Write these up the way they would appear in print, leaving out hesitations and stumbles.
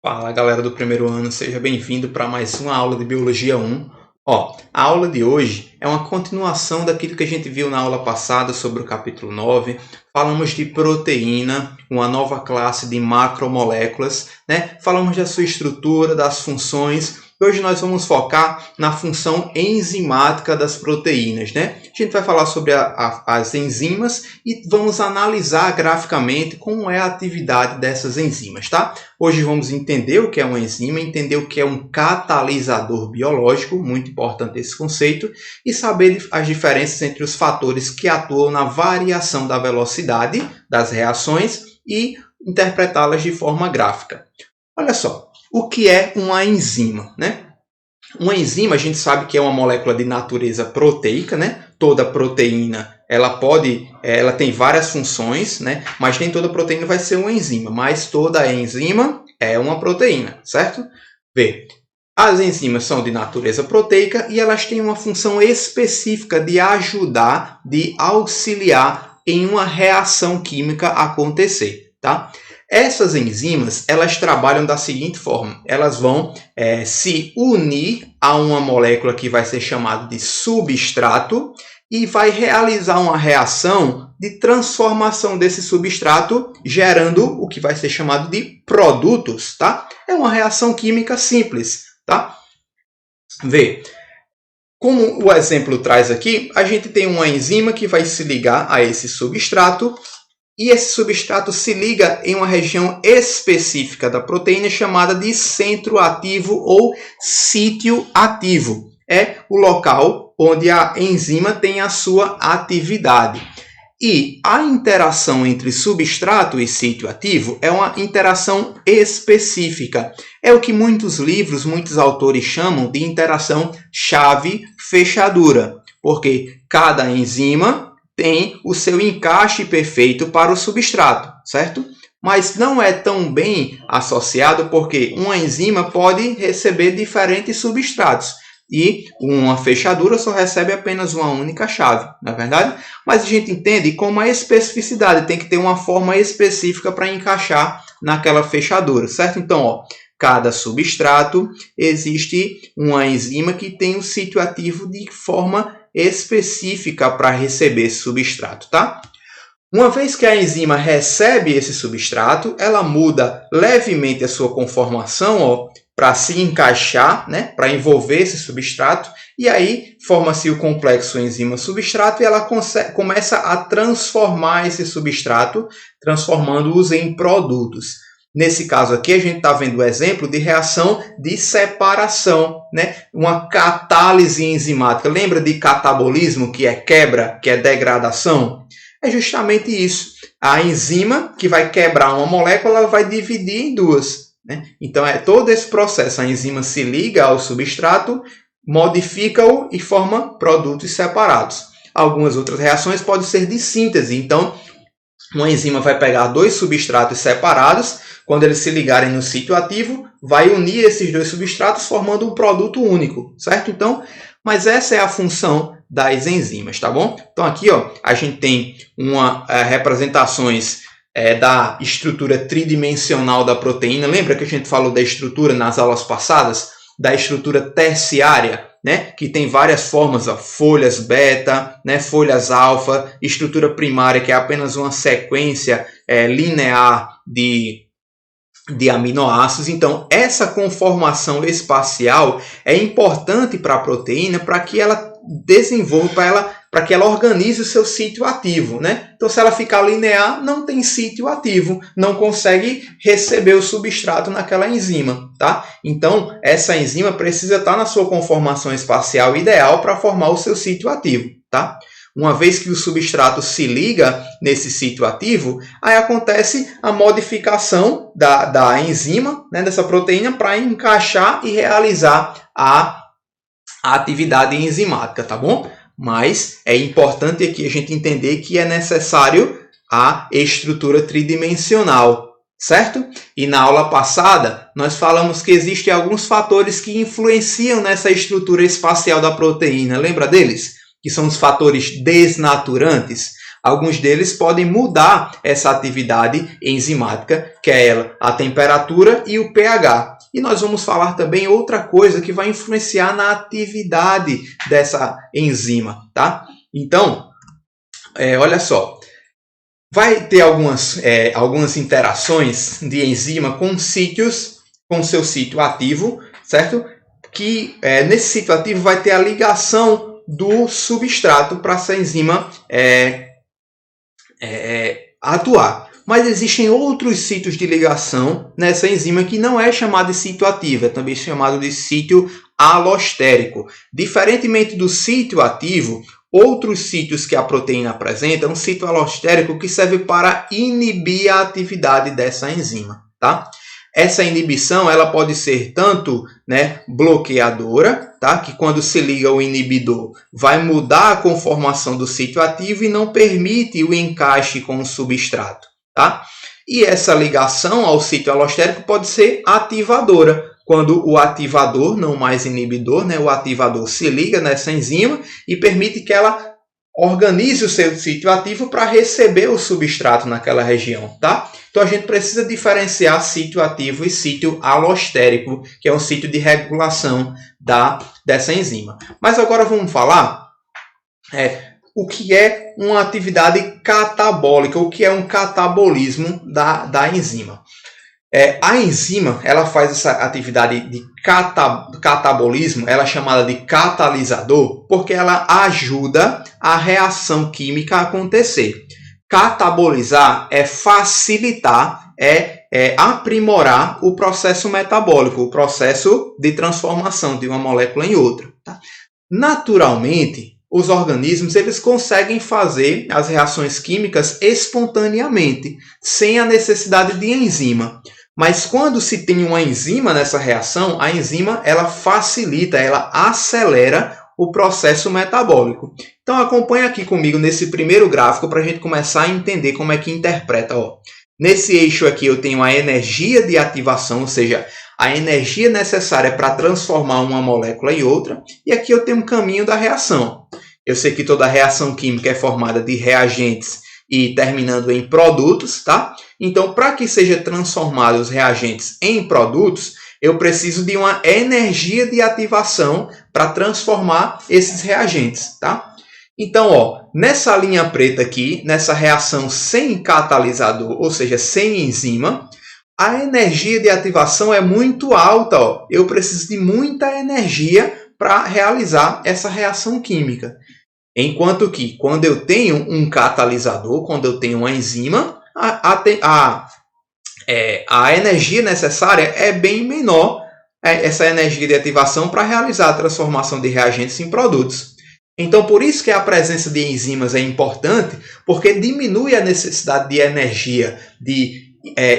Fala galera do primeiro ano, seja bem-vindo para mais uma aula de Biologia 1. A aula de hoje é uma continuação daquilo que a gente viu na aula passada sobre o capítulo 9. Falamos de proteína, uma nova classe de macromoléculas, né? Falamos da sua estrutura, das funções. Hoje nós vamos focar na função enzimática das proteínas, né? A gente vai falar sobre as enzimas e vamos analisar graficamente como é a atividade dessas enzimas, tá? Hoje vamos entender o que é uma enzima, entender o que é um catalisador biológico, muito importante esse conceito, e saber as diferenças entre os fatores que atuam na variação da velocidade das reações e interpretá-las de forma gráfica. Olha só. O que é uma enzima, né? Uma enzima a gente sabe que é uma molécula de natureza proteica, né? Toda proteína ela tem várias funções, né? Mas nem toda proteína vai ser uma enzima, mas toda enzima é uma proteína, certo? Vê, as enzimas são de natureza proteica e elas têm uma função específica de ajudar, de auxiliar em uma reação química acontecer, tá? Essas enzimas, elas trabalham da seguinte forma, elas vão se unir a uma molécula que vai ser chamada de substrato e vai realizar uma reação de transformação desse substrato, gerando o que vai ser chamado de produtos, tá? É uma reação química simples, tá? Vê, como o exemplo traz aqui, a gente tem uma enzima que vai se ligar a esse substrato, e esse substrato se liga em uma região específica da proteína chamada de centro ativo ou sítio ativo. É o local onde a enzima tem a sua atividade. E a interação entre substrato e sítio ativo é uma interação específica. É o que muitos livros, muitos autores chamam de interação chave-fechadura, porque cada enzima tem o seu encaixe perfeito para o substrato, certo? Mas não é tão bem associado porque uma enzima pode receber diferentes substratos e uma fechadura só recebe apenas uma única chave, não é verdade? Mas a gente entende como a especificidade tem que ter uma forma específica para encaixar naquela fechadura, certo? Então, cada substrato existe uma enzima que tem o sítio ativo de forma específica para receber esse substrato, tá? Uma vez que a enzima recebe esse substrato, ela muda levemente a sua conformação, para se encaixar, né, para envolver esse substrato, e aí forma-se o complexo enzima-substrato e ela começa a transformar esse substrato, transformando-os em produtos. Nesse caso aqui, a gente está vendo o exemplo de reação de separação, né? Uma catálise enzimática. Lembra de catabolismo, que é quebra, que é degradação? É justamente isso. A enzima que vai quebrar uma molécula, ela vai dividir em duas, né? Então, é todo esse processo. A enzima se liga ao substrato, modifica-o e forma produtos separados. Algumas outras reações podem ser de síntese. Então, uma enzima vai pegar dois substratos separados, quando eles se ligarem no sítio ativo, vai unir esses dois substratos formando um produto único, certo? Então, mas essa é a função das enzimas, tá bom? Então aqui, a gente tem representações da estrutura tridimensional da proteína. Lembra que a gente falou da estrutura nas aulas passadas? Da estrutura terciária, né? Que tem várias formas, folhas beta, né? Folhas alfa, estrutura primária, que é apenas uma sequência linear de aminoácidos. Então, essa conformação espacial é importante para a proteína para que ela desenvolva, para que ela organize o seu sítio ativo, né? Então, se ela ficar linear, não tem sítio ativo, não consegue receber o substrato naquela enzima, tá? Então, essa enzima precisa estar na sua conformação espacial ideal para formar o seu sítio ativo, tá? Uma vez que o substrato se liga nesse sítio ativo, aí acontece a modificação da enzima, né, dessa proteína, para encaixar e realizar a atividade enzimática, tá bom? Mas é importante aqui a gente entender que é necessário a estrutura tridimensional, certo? E na aula passada, nós falamos que existem alguns fatores que influenciam nessa estrutura espacial da proteína. Lembra deles? Que são os fatores desnaturantes. Alguns deles podem mudar essa atividade enzimática, que é ela, a temperatura e o pH. E nós vamos falar também outra coisa que vai influenciar na atividade dessa enzima, tá? Então, olha só, vai ter algumas interações de enzima com seu sítio ativo, certo? Que nesse sítio ativo vai ter a ligação do substrato para essa enzima atuar. Mas existem outros sítios de ligação nessa enzima que não é chamado de sítio ativo, é também chamado de sítio alostérico. Diferentemente do sítio ativo, outros sítios que a proteína apresenta é um sítio alostérico que serve para inibir a atividade dessa enzima, tá? Essa inibição ela pode ser tanto bloqueadora, tá? Que quando se liga o inibidor vai mudar a conformação do sítio ativo e não permite o encaixe com o substrato, tá? E essa ligação ao sítio alostérico pode ser ativadora, quando o ativador, não mais inibidor, o ativador se liga nessa enzima e permite que ela organize o seu sítio ativo para receber o substrato naquela região, tá? Então a gente precisa diferenciar sítio ativo e sítio alostérico, que é um sítio de regulação dessa enzima. Mas agora vamos falar o que é uma atividade catabólica, o que é um catabolismo da enzima. A enzima ela faz essa atividade de catabolismo, ela é chamada de catalisador, porque ela ajuda a reação química a acontecer. Catabolizar é facilitar, aprimorar o processo metabólico, o processo de transformação de uma molécula em outra. Tá? Naturalmente, os organismos eles conseguem fazer as reações químicas espontaneamente, sem a necessidade de enzima. Mas quando se tem uma enzima nessa reação, a enzima ela facilita, ela acelera o processo metabólico. Então acompanha aqui comigo nesse primeiro gráfico para a gente começar a entender como é que interpreta. Nesse eixo aqui eu tenho a energia de ativação, ou seja, a energia necessária para transformar uma molécula em outra. E aqui eu tenho um caminho da reação. Eu sei que toda reação química é formada de reagentes e terminando em produtos, tá? Então, para que seja transformado os reagentes em produtos, eu preciso de uma energia de ativação para transformar esses reagentes, tá? Então, nessa linha preta aqui, nessa reação sem catalisador, ou seja, sem enzima, a energia de ativação é muito alta. Eu preciso de muita energia para realizar essa reação química. Enquanto que, quando eu tenho um catalisador, quando eu tenho uma enzima, a energia necessária é bem menor, essa energia de ativação para realizar a transformação de reagentes em produtos. Então, por isso que a presença de enzimas é importante, porque diminui a necessidade de energia, de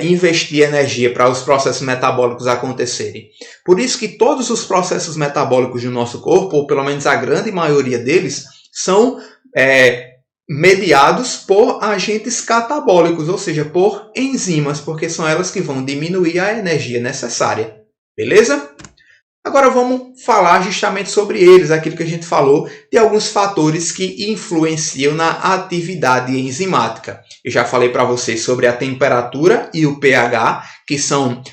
investir energia para os processos metabólicos acontecerem. Por isso que todos os processos metabólicos do nosso corpo, ou pelo menos a grande maioria deles, são mediados por agentes catabólicos, ou seja, por enzimas, porque são elas que vão diminuir a energia necessária. Beleza? Agora vamos falar justamente sobre eles, aquilo que a gente falou, de alguns fatores que influenciam na atividade enzimática. Eu já falei para vocês sobre a temperatura e o pH, que são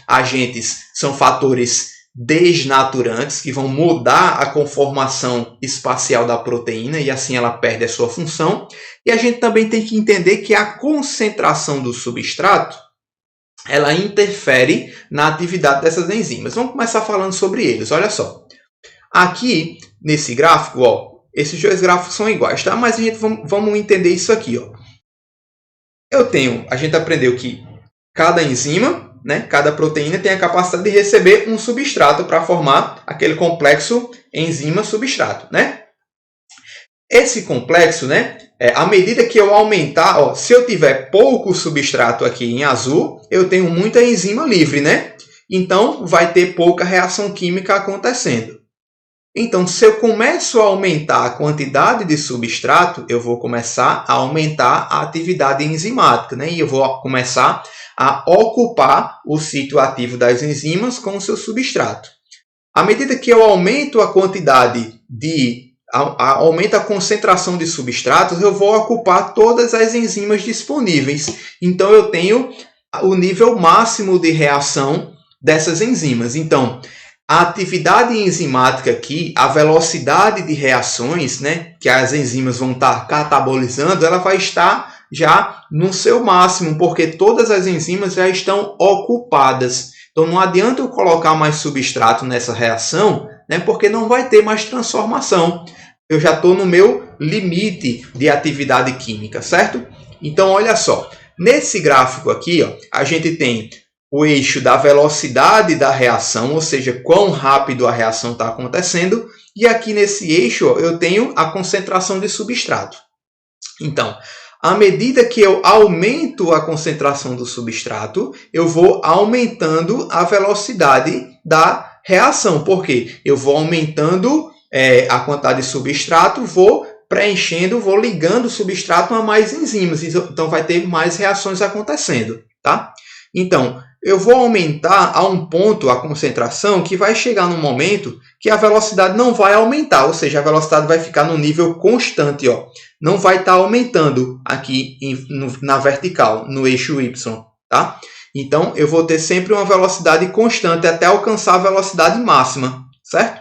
fatores desnaturantes, que vão mudar a conformação espacial da proteína e assim ela perde a sua função. E a gente também tem que entender que a concentração do substrato ela interfere na atividade dessas enzimas. Vamos começar falando sobre eles. Olha só. Aqui, nesse gráfico, esses dois gráficos são iguais, tá? Mas vamos entender isso aqui. A gente aprendeu que cada enzima, cada proteína tem a capacidade de receber um substrato para formar aquele complexo enzima-substrato. Esse complexo, à medida que eu aumentar, se eu tiver pouco substrato aqui em azul, eu tenho muita enzima livre, Então, vai ter pouca reação química acontecendo. Então, se eu começo a aumentar a quantidade de substrato, eu vou começar a aumentar a atividade enzimática, E eu vou começar a ocupar o sítio ativo das enzimas com o seu substrato. À medida que eu aumento a quantidade de aumenta a concentração de substratos, eu vou ocupar todas as enzimas disponíveis. Então, eu tenho o nível máximo de reação dessas enzimas. Então, a atividade enzimática aqui, a velocidade de reações, né, que as enzimas vão estar catabolizando, ela vai estar já no seu máximo, porque todas as enzimas já estão ocupadas. Então, não adianta eu colocar mais substrato nessa reação, né, porque não vai ter mais transformação. Eu já estou no meu limite de atividade química, certo? Então, olha só. Nesse gráfico aqui, ó, a gente tem o eixo da velocidade da reação, ou seja, quão rápido a reação está acontecendo. E aqui nesse eixo, ó, eu tenho a concentração de substrato. Então, à medida que eu aumento a concentração do substrato, eu vou aumentando a velocidade da reação. Por quê? Eu vou aumentando a quantidade de substrato, vou preenchendo, vou ligando o substrato a mais enzimas. Então, vai ter mais reações acontecendo, tá? Então, eu vou aumentar a um ponto a concentração que vai chegar num momento que a velocidade não vai aumentar, ou seja, a velocidade vai ficar no nível constante, ó. Não vai estar aumentando aqui na vertical, no eixo Y, tá? Então, eu vou ter sempre uma velocidade constante até alcançar a velocidade máxima, certo?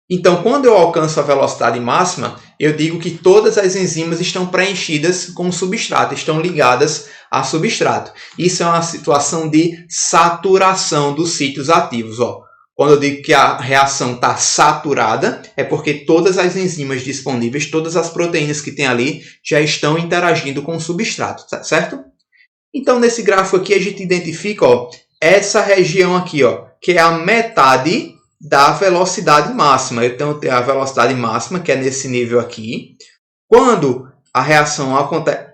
Então, quando eu alcanço a velocidade máxima, eu digo que todas as enzimas estão preenchidas com substrato, estão ligadas a substrato. Isso é uma situação de saturação dos sítios ativos. Ó. Quando eu digo que a reação está saturada, é porque todas as enzimas disponíveis, todas as proteínas que tem ali, já estão interagindo com o substrato, certo? Então, nesse gráfico aqui, a gente identifica ó, essa região aqui, ó, que é a metade da velocidade máxima. Então, eu tenho a velocidade máxima, que é nesse nível aqui. Quando a reação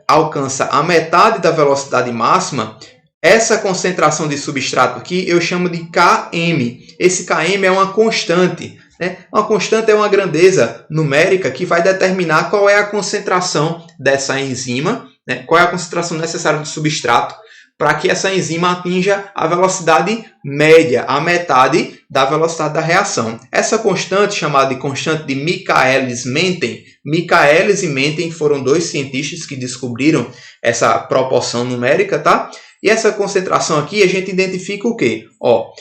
alcança a metade da velocidade máxima, essa concentração de substrato aqui eu chamo de Km. Esse Km é uma constante. Né? Uma constante é uma grandeza numérica que vai determinar qual é a concentração dessa enzima, né? Qual é a concentração necessária do substrato para que essa enzima atinja a velocidade média, a metade da velocidade da reação. Essa constante, chamada de constante de Michaelis-Menten, Michaelis e Menten foram dois cientistas que descobriram essa proporção numérica, tá? E essa concentração aqui, a gente identifica o quê? Ó,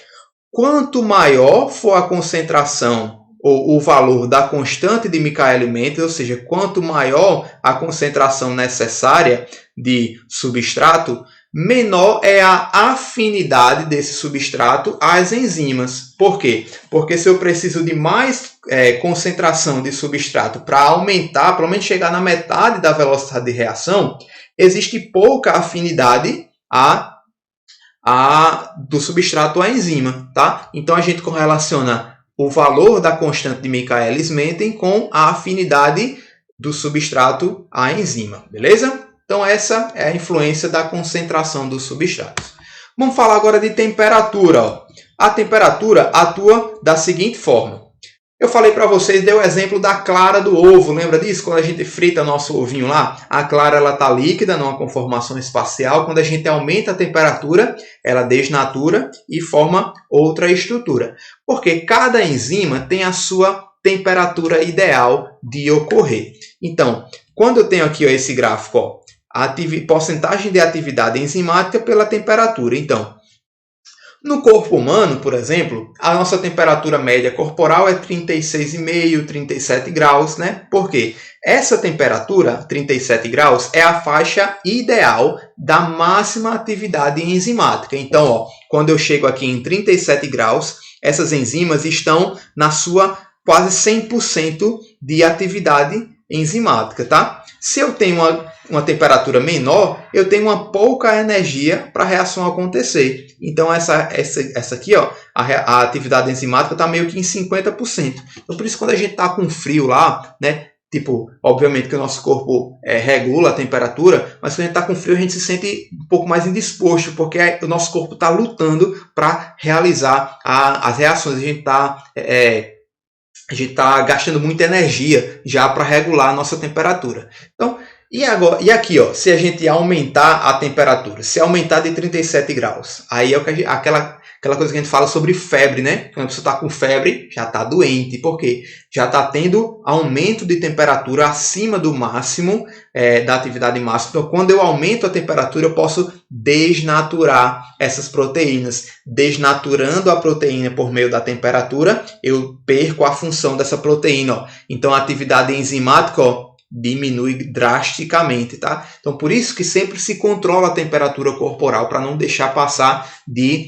quanto maior for a concentração ou o valor da constante de Michaelis-Menten, ou seja, quanto maior a concentração necessária de substrato, menor é a afinidade desse substrato às enzimas. Por quê? Porque se eu preciso de mais concentração de substrato para aumentar, pelo menos chegar na metade da velocidade de reação, existe pouca afinidade do substrato à enzima. Tá? Então, a gente correlaciona o valor da constante de Michaelis-Menten com a afinidade do substrato à enzima. Beleza? Então, essa é a influência da concentração dos substratos. Vamos falar agora de temperatura. Ó. A temperatura atua da seguinte forma. Eu falei para vocês, dei o exemplo da clara do ovo. Lembra disso? Quando a gente frita nosso ovinho lá, a clara está líquida, numa conformação espacial. Quando a gente aumenta a temperatura, ela desnatura e forma outra estrutura. Porque cada enzima tem a sua temperatura ideal de ocorrer. Então, quando eu tenho aqui ó, esse gráfico, ó, porcentagem de atividade enzimática pela temperatura. Então, no corpo humano, por exemplo, a nossa temperatura média corporal é 36,5, 37 graus, né? Por quê? Essa temperatura, 37 graus, é a faixa ideal da máxima atividade enzimática. Então, ó, quando eu chego aqui em 37 graus, essas enzimas estão na sua quase 100% de atividade enzimática, tá? Se eu tenho uma temperatura menor, eu tenho uma pouca energia para a reação acontecer. Então, essa aqui, ó, a atividade enzimática está meio que em 50%. Então, por isso, quando a gente está com frio lá, né? Tipo, obviamente que o nosso corpo regula a temperatura, mas quando a gente está com frio, a gente se sente um pouco mais indisposto, porque o nosso corpo está lutando para realizar as reações. A gente está gastando muita energia já para regular a nossa temperatura. Então, e aqui, ó, se a gente aumentar a temperatura, se aumentar de 37 graus, aí é aquela aquela coisa que a gente fala sobre febre, né? Quando a pessoa está com febre, já está doente. Por quê? Já está tendo aumento de temperatura acima do máximo, da atividade máxima. Então, quando eu aumento a temperatura, eu posso desnaturar essas proteínas. Desnaturando a proteína por meio da temperatura, eu perco a função dessa proteína. Ó. Então, a atividade enzimática, ó, diminui drasticamente, tá? Então, por isso que sempre se controla a temperatura corporal para não deixar passar de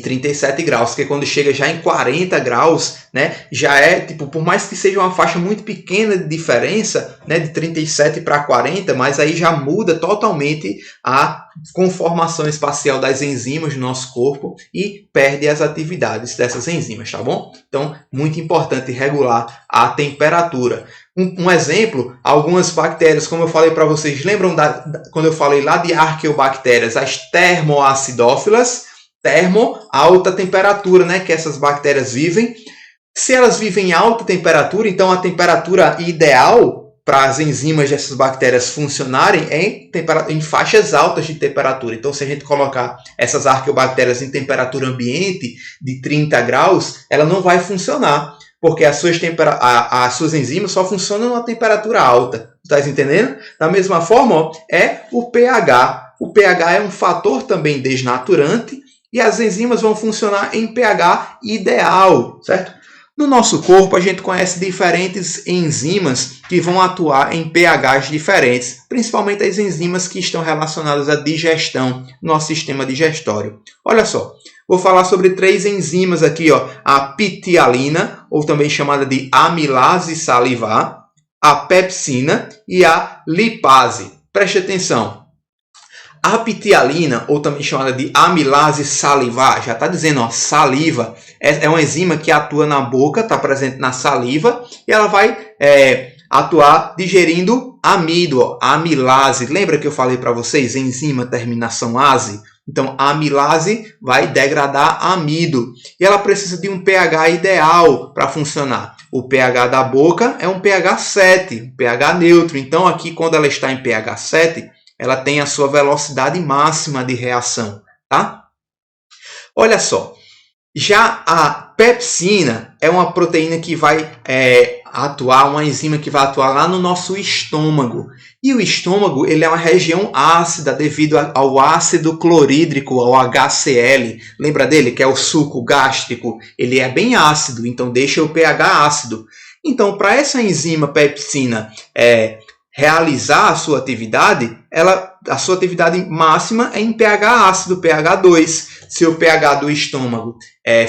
37 graus, porque quando chega já em 40 graus, né, já é, tipo, por mais que seja uma faixa muito pequena de diferença, né, de 37 para 40, mas aí já muda totalmente a conformação espacial das enzimas no nosso corpo e perde as atividades dessas enzimas, tá bom? Então, muito importante regular a temperatura. Um exemplo, algumas bactérias, como eu falei para vocês, lembram quando eu falei lá de arqueobactérias, as termoacidófilas, termo, alta temperatura, né, que essas bactérias vivem. Se elas vivem em alta temperatura, então a temperatura ideal para as enzimas dessas bactérias funcionarem é em faixas altas de temperatura. Então, se a gente colocar essas arqueobactérias em temperatura ambiente de 30 graus, ela não vai funcionar, porque as suas enzimas só funcionam a temperatura alta. Está entendendo? Da mesma forma, ó, é o pH. O pH é um fator também desnaturante, e as enzimas vão funcionar em pH ideal, certo? No nosso corpo, a gente conhece diferentes enzimas que vão atuar em pHs diferentes, principalmente as enzimas que estão relacionadas à digestão, no nosso sistema digestório. Olha só, vou falar sobre 3 enzimas aqui, ó, a ptialina, ou também chamada de amilase salivar, a pepsina e a lipase. Preste atenção. A ptialina, ou também chamada de amilase salivar, já está dizendo, ó, saliva, é uma enzima que atua na boca, está presente na saliva, e ela vai atuar digerindo amido, ó, amilase. Lembra que eu falei para vocês, enzima terminação ase? Então, a amilase vai degradar amido, e ela precisa de um pH ideal para funcionar. O pH da boca é um pH 7, um pH neutro. Então, aqui, quando ela está em pH 7, ela tem a sua velocidade máxima de reação, tá? Olha só, já a pepsina é uma proteína que vai atuar, uma enzima que vai atuar lá no nosso estômago. E o estômago, ele é uma região ácida devido ao ácido clorídrico, ao HCl. Lembra dele, que é o suco gástrico? Ele é bem ácido, então deixa o pH ácido. Então, para essa enzima pepsina realizar a sua atividade, a sua atividade máxima é em pH ácido, pH 2. Se o pH do estômago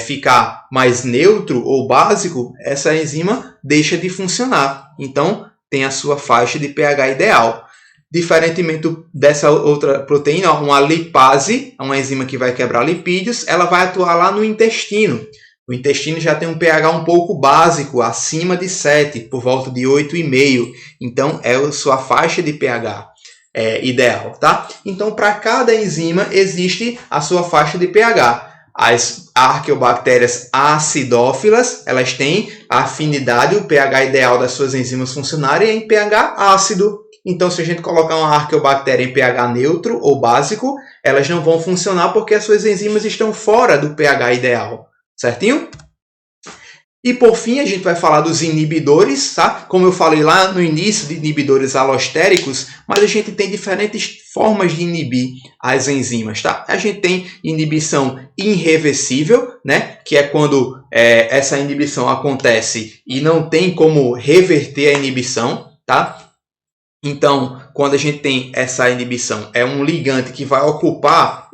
ficar mais neutro ou básico, essa enzima deixa de funcionar. Então, tem a sua faixa de pH ideal. Diferentemente dessa outra proteína, uma lipase, uma enzima que vai quebrar lipídios, ela vai atuar lá no intestino. O intestino já tem um pH um pouco básico, acima de 7, por volta de 8,5. Então, é a sua faixa de pH ideal, tá? Então, para cada enzima, existe a sua faixa de pH. As arqueobactérias acidófilas, elas têm a afinidade, o pH ideal das suas enzimas funcionarem em pH ácido. Então, se a gente colocar uma arqueobactéria em pH neutro ou básico, elas não vão funcionar porque as suas enzimas estão fora do pH ideal. Certinho? E por fim, a gente vai falar dos inibidores, tá? Como eu falei lá no início, de inibidores allostéricos, mas a gente tem diferentes formas de inibir as enzimas, tá? A gente tem inibição irreversível, né? Que é quando essa inibição acontece e não tem como reverter a inibição, tá? Então, quando a gente tem essa inibição, é um ligante que vai ocupar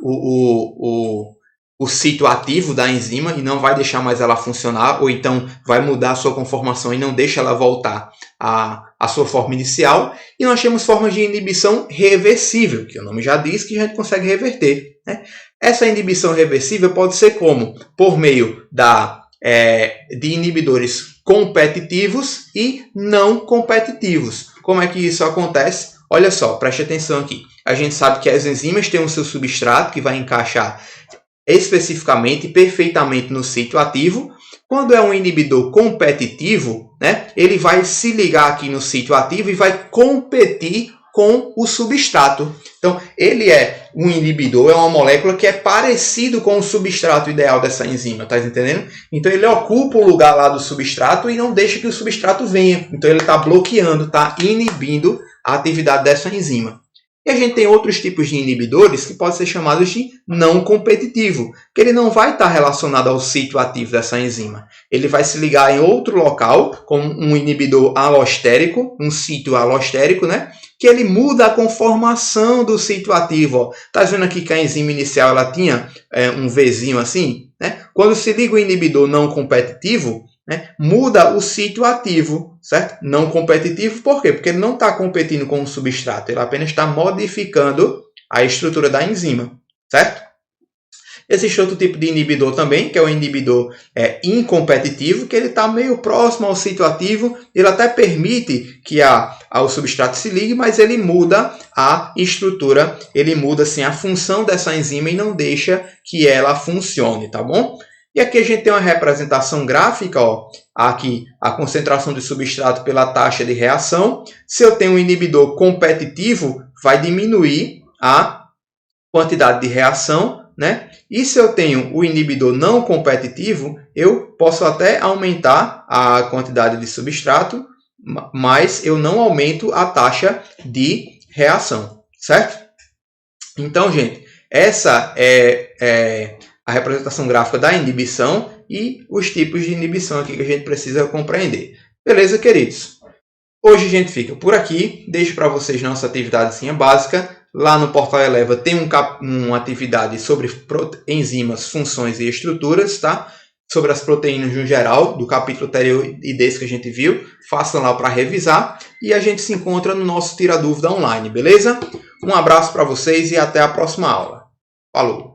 o sítio ativo da enzima e não vai deixar mais ela funcionar, ou então vai mudar a sua conformação e não deixa ela voltar à sua forma inicial. E nós temos formas de inibição reversível, que o nome já diz que a gente consegue reverter, né? Essa inibição reversível pode ser como? Por meio de inibidores competitivos e não competitivos. Como é que isso acontece? Olha só, preste atenção aqui. A gente sabe que as enzimas têm o seu substrato que vai encaixar especificamente, perfeitamente no sítio ativo. Quando é um inibidor competitivo, né, ele vai se ligar aqui no sítio ativo e vai competir com o substrato. Então, ele é um inibidor, é uma molécula que é parecido com o substrato ideal dessa enzima, tá entendendo? Então, ele ocupa o lugar lá do substrato e não deixa que o substrato venha. Então, ele está bloqueando, está inibindo a atividade dessa enzima. E a gente tem outros tipos de inibidores que podem ser chamados de não competitivo, que ele não vai estar relacionado ao sítio ativo dessa enzima. Ele vai se ligar em outro local, como um inibidor alostérico, um sítio alostérico, né? Que ele muda a conformação do sítio ativo. Está vendo aqui que a enzima inicial ela tinha um Vzinho assim? Né? Quando se liga o inibidor não competitivo, né, muda o sítio ativo, certo? Não competitivo, por quê? Porque ele não está competindo com o substrato, ele apenas está modificando a estrutura da enzima, certo? Existe outro tipo de inibidor também, que é o inibidor incompetitivo, que ele está meio próximo ao sítio ativo, ele até permite que o substrato se ligue, mas ele muda a estrutura, ele muda assim, a função dessa enzima e não deixa que ela funcione, tá bom? E aqui a gente tem uma representação gráfica, ó, aqui a concentração de substrato pela taxa de reação. Se eu tenho um inibidor competitivo, vai diminuir a quantidade de reação, né? E se eu tenho o inibidor não competitivo, eu posso até aumentar a quantidade de substrato, mas eu não aumento a taxa de reação, certo? Então, gente, essa é a representação gráfica da inibição e os tipos de inibição aqui que a gente precisa compreender. Beleza, queridos? Hoje a gente fica por aqui. Deixo para vocês nossa atividadezinha básica. Lá no Portal Eleva tem uma atividade sobre enzimas, funções e estruturas, tá? Sobre as proteínas no geral, do capítulo anterior e desse que a gente viu. Façam lá para revisar. E a gente se encontra no nosso Tira Dúvida online, beleza? Um abraço para vocês e até a próxima aula. Falou!